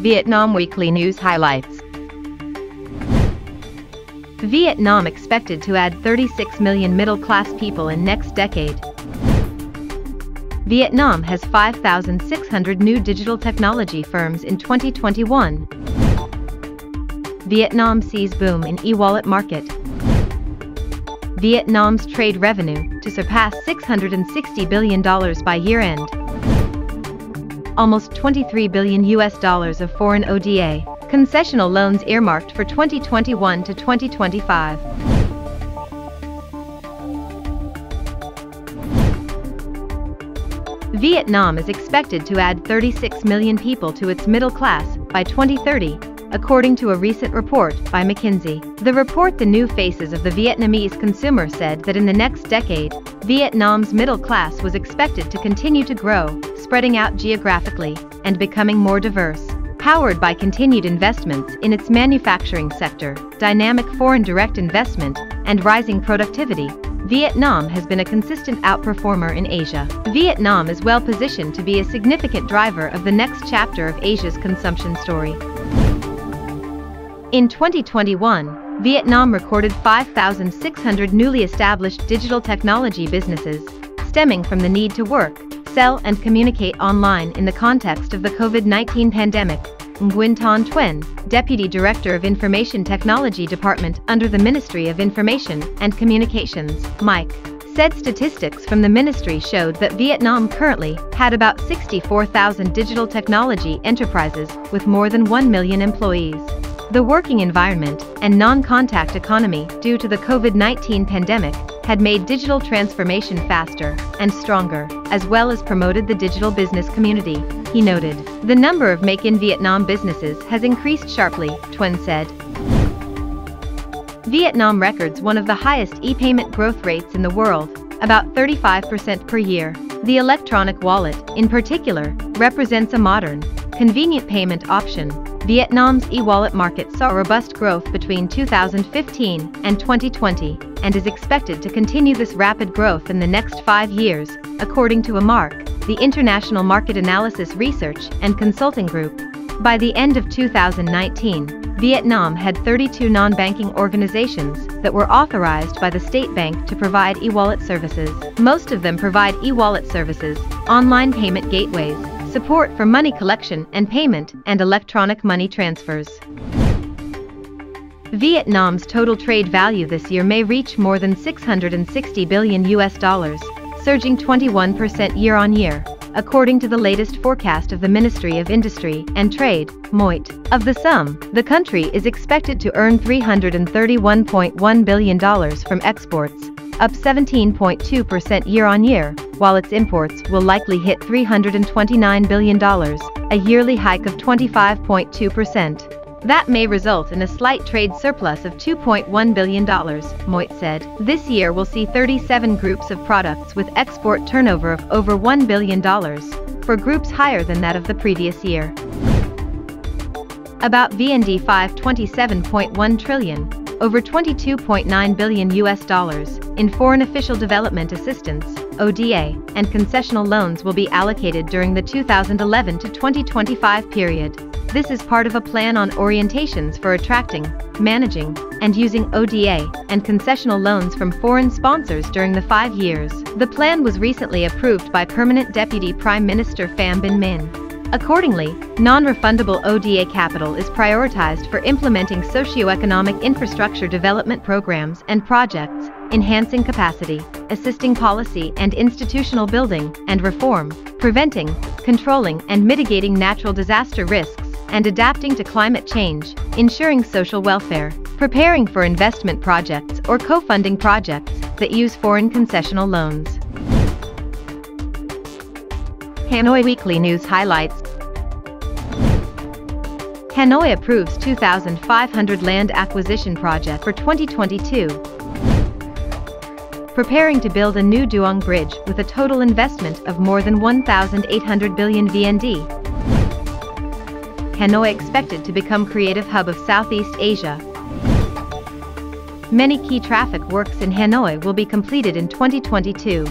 Vietnam Weekly News Highlights. Vietnam expected to add 36 million middle-class people in next decade. Vietnam has 5,600 new digital technology firms in 2021. Vietnam sees boom in e-wallet market. Vietnam's trade revenue to surpass $660 billion by year-end. Almost $23 billion of foreign ODA, concessional loans earmarked for 2021 to 2025. Vietnam is expected to add 36 million people to its middle class by 2030, according to a recent report by McKinsey. The report, The New Faces of the Vietnamese Consumer, said that in the next decade, Vietnam's middle class was expected to continue to grow, spreading out geographically and becoming more diverse. Powered by continued investments in its manufacturing sector, dynamic foreign direct investment, and rising productivity, Vietnam has been a consistent outperformer in Asia. Vietnam is well positioned to be a significant driver of the next chapter of Asia's consumption story. In 2021, Vietnam recorded 5,600 newly established digital technology businesses, stemming from the need to work, sell and communicate online in the context of the COVID-19 pandemic. Nguyen Thanh Thuyen, Deputy Director of Information Technology Department under the Ministry of Information and Communications, MIC, said statistics from the ministry showed that Vietnam currently had about 64,000 digital technology enterprises with more than 1 million employees. The working environment and non-contact economy due to the COVID-19 pandemic had made digital transformation faster and stronger, as well as promoted the digital business community, he noted. The number of Make in Vietnam businesses has increased sharply, Thuyen said. Vietnam records one of the highest e-payment growth rates in the world, about 35% per year. The electronic wallet, in particular, represents a modern, convenient payment option. Vietnam's e-wallet market saw robust growth between 2015 and 2020 and is expected to continue this rapid growth in the next 5 years, according to earmarked, the international market analysis research and consulting group. By the end of 2019, Vietnam had 32 non-banking organizations that were authorized by the state bank to provide e-wallet services. Most of them provide e-wallet services, online payment gateways, support for money collection and payment, and electronic money transfers. Vietnam's total trade value this year may reach more than $660 billion, surging 21% year-on-year, according to the latest forecast of the Ministry of Industry and Trade, MOIT. Of the sum, the country is expected to earn $331.1 billion from exports, up 17.2% year-on-year, while its imports will likely hit $329 billion, a yearly hike of 25.2%. That may result in a slight trade surplus of $2.1 billion, MOIT said. This year will see 37 groups of products with export turnover of over $1 billion, for groups higher than that of the previous year. About VND 527.1 trillion, over $22.9 billion in foreign official development assistance, ODA, and concessional loans will be allocated during the 2011 to 2025 period. This is part of a plan on orientations for attracting, managing, and using ODA and concessional loans from foreign sponsors during the 5 years. The plan was recently approved by Permanent Deputy Prime Minister Pham Binh Minh. Accordingly, non-refundable ODA capital is prioritized for implementing socio-economic infrastructure development programs and projects, enhancing capacity, assisting policy and institutional building and reform, preventing, controlling and mitigating natural disaster risks, and adapting to climate change, ensuring social welfare, preparing for investment projects or co-funding projects that use foreign concessional loans. Hanoi Weekly News Highlights. Hanoi approves 2,500 land acquisition project for 2022. Preparing to build a new Duong bridge with a total investment of more than 1,800 billion VND. Hanoi expected to become creative hub of Southeast Asia. Many key traffic works in Hanoi will be completed in 2022.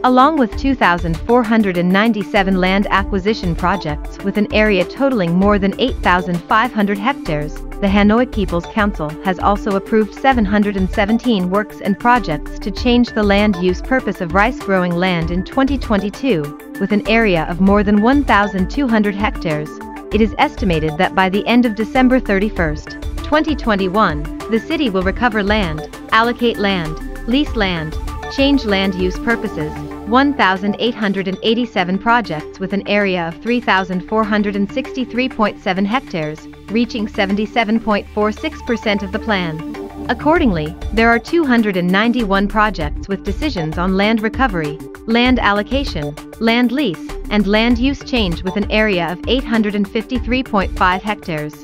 Along with 2,497 land acquisition projects with an area totaling more than 8,500 hectares, the Hanoi People's Council has also approved 717 works and projects to change the land use purpose of rice-growing land in 2022, with an area of more than 1,200 hectares. It is estimated that by the end of December 31, 2021, the city will recover land, allocate land, lease land, change land use purposes, 1,887 projects with an area of 3,463.7 hectares, reaching 77.46% of the plan. Accordingly, there are 291 projects with decisions on land recovery, land allocation, land lease, and land use change with an area of 853.5 hectares.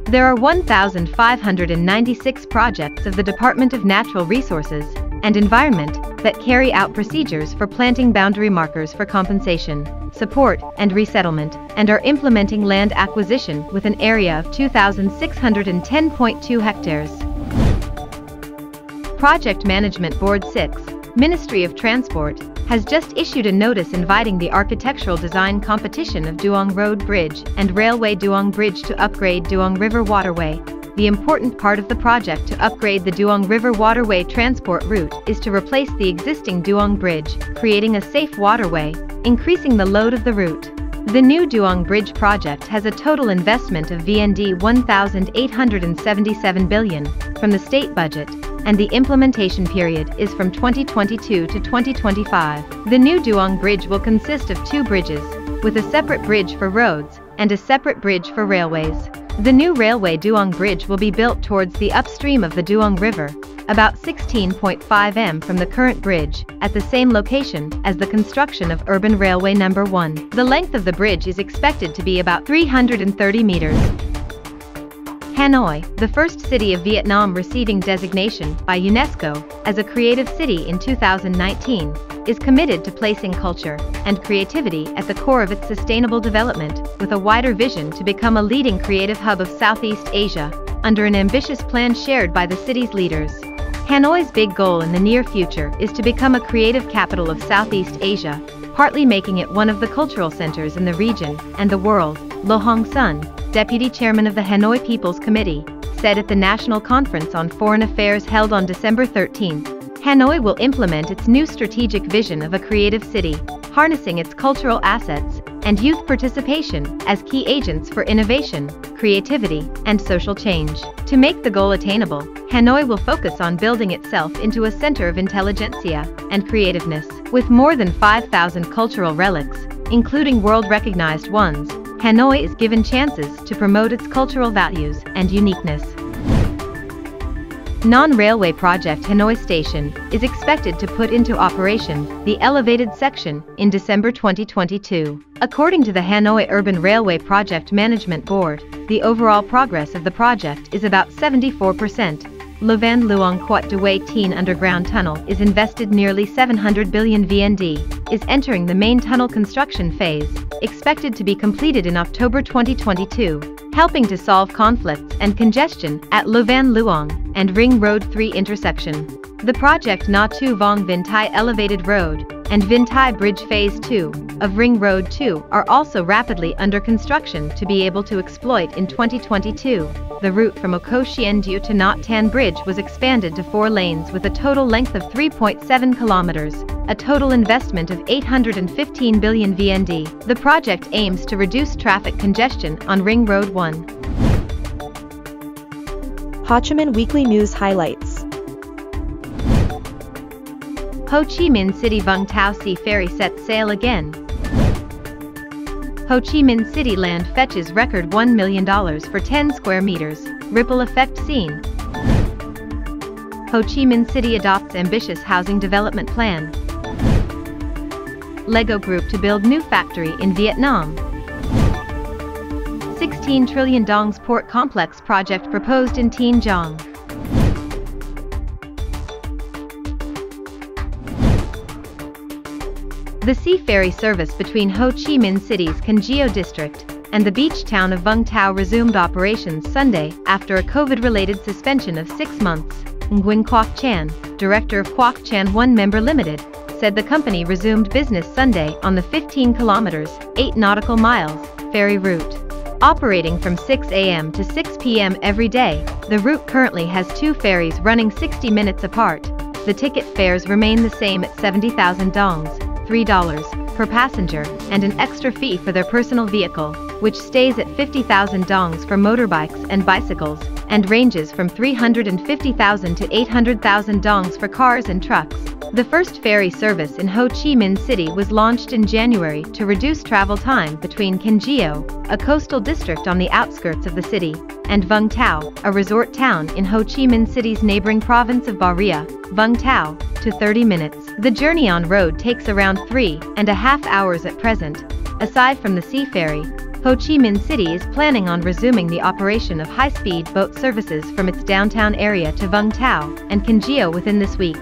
There are 1,596 projects of the Department of Natural Resources and Environment that carry out procedures for planting boundary markers for compensation, support, and resettlement, and are implementing land acquisition with an area of 2,610.2 hectares. Project Management Board 6, Ministry of Transport, has just issued a notice inviting the architectural design competition of Duong Road Bridge and Railway Duong Bridge to upgrade Duong River Waterway. The important part of the project to upgrade the Duong River Waterway transport route is to replace the existing Duong Bridge, creating a safe waterway, increasing the load of the route. The new Duong Bridge project has a total investment of VND 1,877 billion from the state budget, and the implementation period is from 2022 to 2025. The new Duong Bridge will consist of 2 bridges, with a separate bridge for roads and a separate bridge for railways. The new railway Duong Bridge will be built towards the upstream of the Duong River, about 16.5 m from the current bridge, at the same location as the construction of Urban Railway No. 1. The length of the bridge is expected to be about 330 meters. Hanoi, the first city of Vietnam receiving designation by UNESCO as a creative city in 2019, is committed to placing culture and creativity at the core of its sustainable development, with a wider vision to become a leading creative hub of Southeast Asia, under an ambitious plan shared by the city's leaders. Hanoi's big goal in the near future is to become a creative capital of Southeast Asia, partly making it one of the cultural centers in the region and the world, Lo Hong Sun, Deputy Chairman of the Hanoi People's Committee, said at the National Conference on Foreign Affairs held on December 13. Hanoi will implement its new strategic vision of a creative city, harnessing its cultural assets and youth participation as key agents for innovation, creativity, and social change. To make the goal attainable, Hanoi will focus on building itself into a center of intelligentsia and creativeness. With more than 5,000 cultural relics, including world-recognized ones, Hanoi is given chances to promote its cultural values and uniqueness. Non-railway project Hanoi Station is expected to put into operation the elevated section in December 2022. According to the Hanoi Urban Railway Project Management Board, the overall progress of the project is about 74%. Le Van Luong Quat De Way Teen Underground Tunnel is invested nearly 700 billion VND, is entering the main tunnel construction phase, expected to be completed in October 2022, helping to solve conflicts and congestion at Le Van Luong and Ring Road 3 intersection. The project Na Tu Vong Vinh Tai Elevated Road and Vinh Tai Bridge Phase 2 of Ring Road 2 are also rapidly under construction to be able to exploit in 2022. The route from Oko Chien Dieu to Not Tan Bridge was expanded to 4 lanes with a total length of 3.7 kilometers, a total investment of 815 billion VND. The project aims to reduce traffic congestion on Ring Road 1. Ho Chi Minh Weekly News Highlights. Ho Chi Minh City Vung Tau Sea Ferry sets sail again. Ho Chi Minh City land fetches record $1 million for 10 square meters, ripple effect seen. Ho Chi Minh City adopts ambitious housing development plan. Lego Group to build new factory in Vietnam. 16 trillion Dong's port complex project proposed in Tin Giang. The sea ferry service between Ho Chi Minh City's Can Gio district and the beach town of Vung Tau resumed operations Sunday after a COVID-related suspension of 6 months. Nguyen Quoc Chan, director of Quoc Chan One Member Limited, said the company resumed business Sunday on the 15 kilometers, 8 nautical miles, ferry route. Operating from 6 a.m. to 6 p.m. every day, the route currently has 2 ferries running 60 minutes apart. The ticket fares remain the same at 70,000 dongs, $3 per passenger, and an extra fee for their personal vehicle, which stays at 50,000 dongs for motorbikes and bicycles, and ranges from 350,000 to 800,000 dongs for cars and trucks. The first ferry service in Ho Chi Minh City was launched in January to reduce travel time between Can Gio, a coastal district on the outskirts of the city, and Vung Tau, a resort town in Ho Chi Minh City's neighboring province of Bà Rịa, Vung Tau, to 30 minutes. The journey on road takes around 3.5 hours at present. Aside from the sea ferry, Ho Chi Minh City is planning on resuming the operation of high-speed boat services from its downtown area to Vung Tau and Can Gio within this week.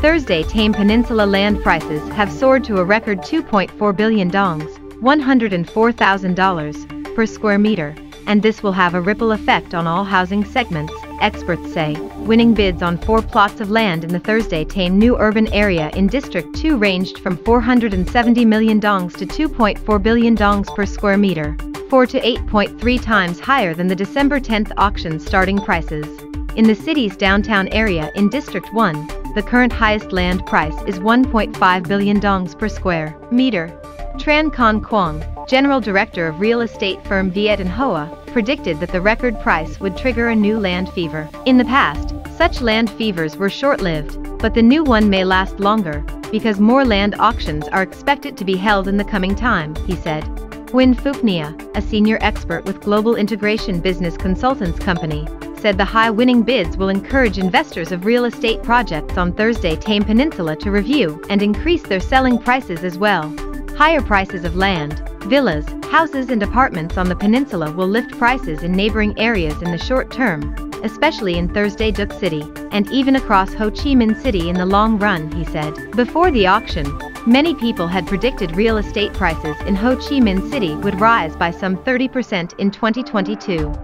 Thursday, Tame Peninsula land prices have soared to a record 2.4 billion dongs, $104,000 per square meter, and this will have a ripple effect on all housing segments, experts say. Winning bids on 4 plots of land in the Thursday Tame new urban area in District 2 ranged from 470 million dongs to 2.4 billion dongs per square meter, 4 to 8.3 times higher than the December 10th auction starting prices. In the city's downtown area in District 1, the current highest land price is 1.5 billion dongs per square meter. Tran Con Quang, general director of real estate firm Viet Nam, predicted that the record price would trigger a new land fever. In the past, such land fevers were short-lived, but the new one may last longer, because more land auctions are expected to be held in the coming time, he said. Win Phuc Nia, a senior expert with Global Integration Business Consultants Company, said the high winning bids will encourage investors of real estate projects on Thursday Tame Peninsula to review and increase their selling prices as well. Higher prices of land, villas, houses and apartments on the peninsula will lift prices in neighboring areas in the short term, especially in Thursday Duc City, and even across Ho Chi Minh City in the long run, he said. Before the auction, many people had predicted real estate prices in Ho Chi Minh City would rise by some 30% in 2022.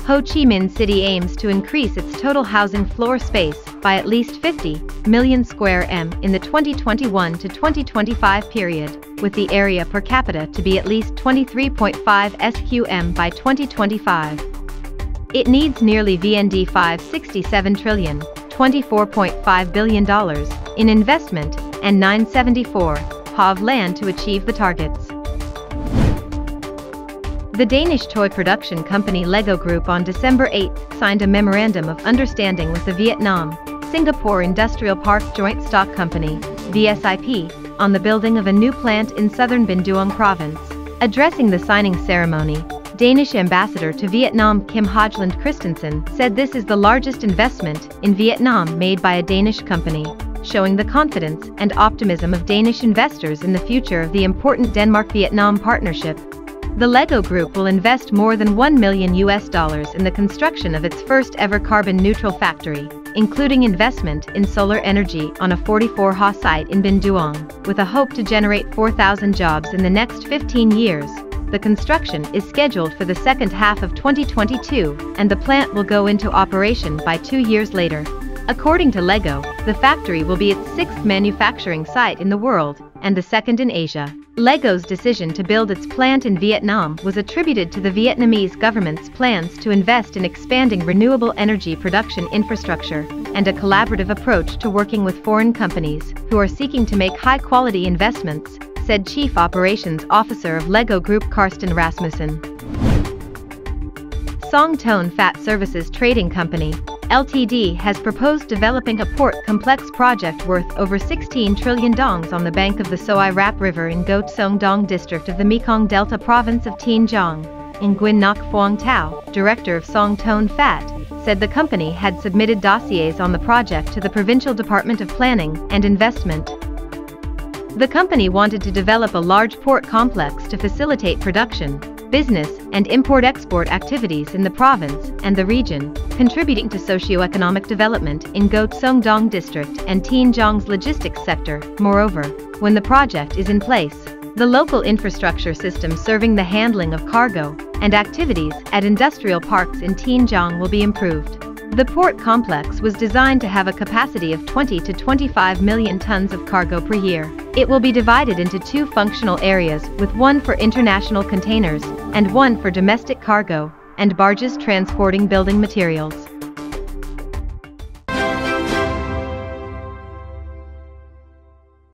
Ho Chi Minh City aims to increase its total housing floor space by at least 50 million square m in the 2021 to 2025 period, with the area per capita to be at least 23.5 sq.m by 2025. It needs nearly VND 567 trillion, $24.5 billion, in investment, and 974 ha of land to achieve the targets. The Danish toy production company Lego Group on December 8 signed a memorandum of understanding with the Viet Nam, Singapore Industrial Park Joint Stock Company, VSIP, on the building of a new plant in southern Binh Duong province. Addressing the signing ceremony, Danish ambassador to Vietnam Kim Hojland Christensen said this is the largest investment in Vietnam made by a Danish company, showing the confidence and optimism of Danish investors in the future of the important Denmark-Vietnam partnership. The Lego Group will invest more than $1 million in the construction of its first-ever carbon-neutral factory, including investment in solar energy on a 44-ha site in Binh Duong, with a hope to generate 4,000 jobs in the next 15 years. The construction is scheduled for the second half of 2022, and the plant will go into operation by 2 years later. According to Lego, the factory will be its 6th manufacturing site in the world, and the 2nd in Asia. Lego's decision to build its plant in Vietnam was attributed to the Vietnamese government's plans to invest in expanding renewable energy production infrastructure, and a collaborative approach to working with foreign companies who are seeking to make high-quality investments, said Chief Operations Officer of Lego Group Karsten Rasmussen. Song Tone Fat Services Trading Company, Ltd. has proposed developing a port complex project worth over 16 trillion dongs on the bank of the Soi Rap River in Go Tsong Dong district of the Mekong Delta province of Tiên Giang. Nguyen Ngoc Phuong Tao, director of Song Tone Fat, said the company had submitted dossiers on the project to the Provincial Department of Planning and Investment. The company wanted to develop a large port complex to facilitate production, business, and import-export activities in the province and the region, contributing to socio-economic development in Go Tsong Dong district and Tiên Giang's logistics sector. Moreover, when the project is in place, the local infrastructure system serving the handling of cargo and activities at industrial parks in Tiên Giang will be improved. The port complex was designed to have a capacity of 20 to 25 million tons of cargo per year. It will be divided into two functional areas, with one for international containers and one for domestic cargo and barges transporting building materials.